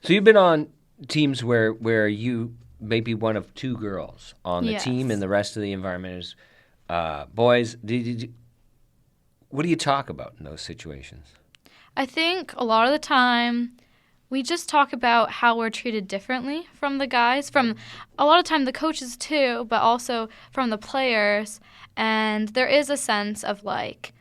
So you've been on teams where you may be one of two girls on the team, and the rest of the environment is boys. What do you talk about in those situations? I think a lot of the time we just talk about how we're treated differently from the guys, from a lot of time the coaches too, but also from the players. And there is a sense of like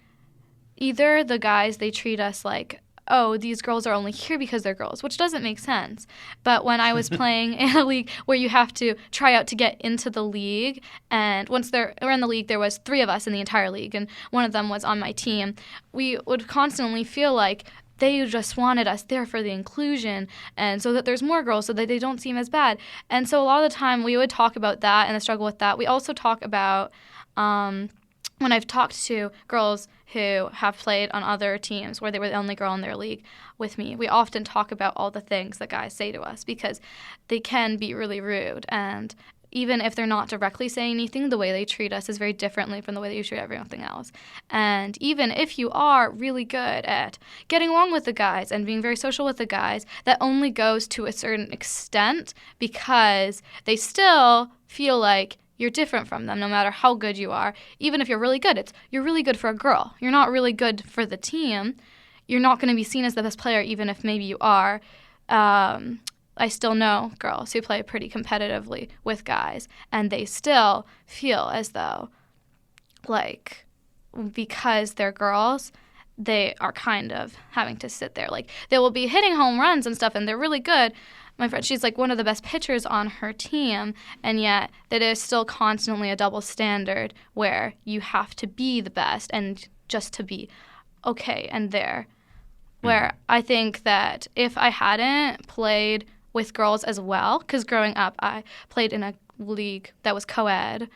either the guys, they treat us like, oh, these girls are only here because they're girls, which doesn't make sense. But when I was playing in a league where you have to try out to get into the league, and once we're in the league, there was 3 of us in the entire league, and one of them was on my team, we would constantly feel like they just wanted us there for the inclusion and so that there's more girls so that they don't seem as bad. And so a lot of the time we would talk about that and the struggle with that. We also talk about when I've talked to girls who have played on other teams where they were the only girl in their league with me, we often talk about all the things that guys say to us because they can be really rude. And even if they're not directly saying anything, the way they treat us is very differently from the way they treat everything else. And even if you are really good at getting along with the guys and being very social with the guys, that only goes to a certain extent because they still feel like you're different from them no matter how good you are. Even if you're really good, you're really good for a girl. You're not really good for the team. You're not going to be seen as the best player even if maybe you are. I still know girls who play pretty competitively with guys, and they still feel as though, like, because they're girls, they are kind of having to sit there. Like, they will be hitting home runs and stuff, and they're really good. My friend, she's like one of the best pitchers on her team, and yet that is still constantly a double standard where you have to be the best and just to be okay and there. Where I think that if I hadn't played with girls as well, because growing up I played in a league that was co-ed.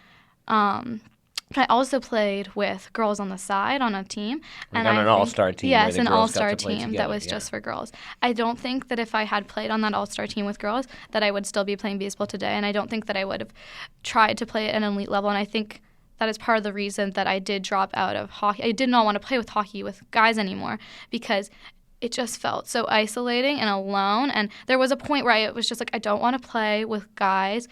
I also played with girls on the side on a team. And on an all-star team. Yes, an all-star team that was just for girls. I don't think that if I had played on that all-star team with girls that I would still be playing baseball today, and I don't think that I would have tried to play at an elite level, and I think that is part of the reason that I did drop out of hockey. I did not want to play with hockey with guys anymore because it just felt so isolating and alone. And there was a point where I was just like, I don't want to play with guys.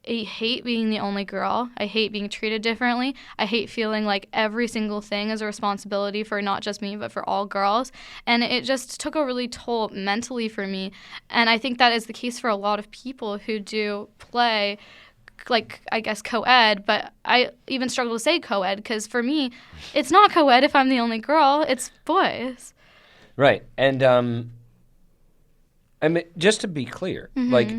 I hate being the only girl. I hate being treated differently. I hate feeling like every single thing is a responsibility for not just me, but for all girls. And it just took a really toll mentally for me. And I think that is the case for a lot of people who do play, like, I guess, co-ed, but I even struggle to say co-ed because for me, it's not co-ed if I'm the only girl. It's boys. Right. And I mean, just to be clear, like,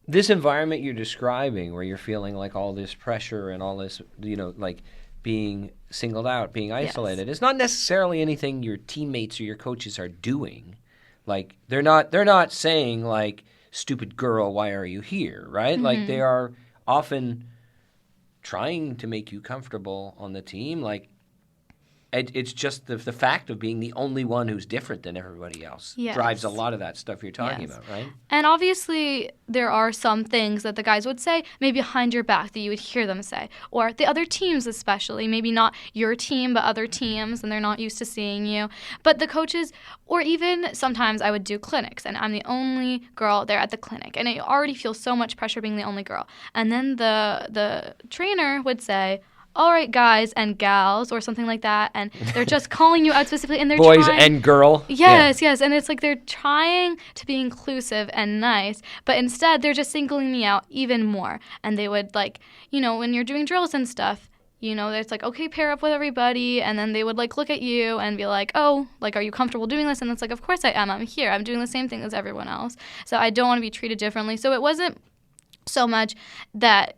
this environment you're describing where you're feeling like all this pressure and all this, like being singled out, being isolated, it's not necessarily anything your teammates or your coaches are doing. Like, they're not saying, like, stupid girl, why are you here, right? Like, they are often trying to make you comfortable on the team. Like, it's just the fact of being the only one who's different than everybody else drives a lot of that stuff you're talking about, right? And obviously there are some things that the guys would say maybe behind your back that you would hear them say, or the other teams especially, maybe not your team but other teams, and they're not used to seeing you. But the coaches, or even sometimes I would do clinics and I'm the only girl there at the clinic, and I already feel so much pressure being the only girl. And then the trainer would say, all right, guys and gals, or something like that, and they're just calling you out specifically, and they're boys and girl. Yes, and it's like they're trying to be inclusive and nice, but instead they're just singling me out even more. And they would, like, when you're doing drills and stuff, it's like, okay, pair up with everybody, and then they would, like, look at you and be like, oh, like, are you comfortable doing this? And it's like, of course I am. I'm here. I'm doing the same thing as everyone else, so I don't want to be treated differently. So it wasn't so much that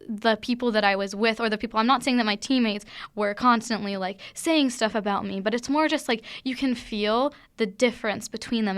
the people that I was with, or the people, I'm not saying that my teammates were constantly like saying stuff about me, but it's more just like you can feel the difference between them.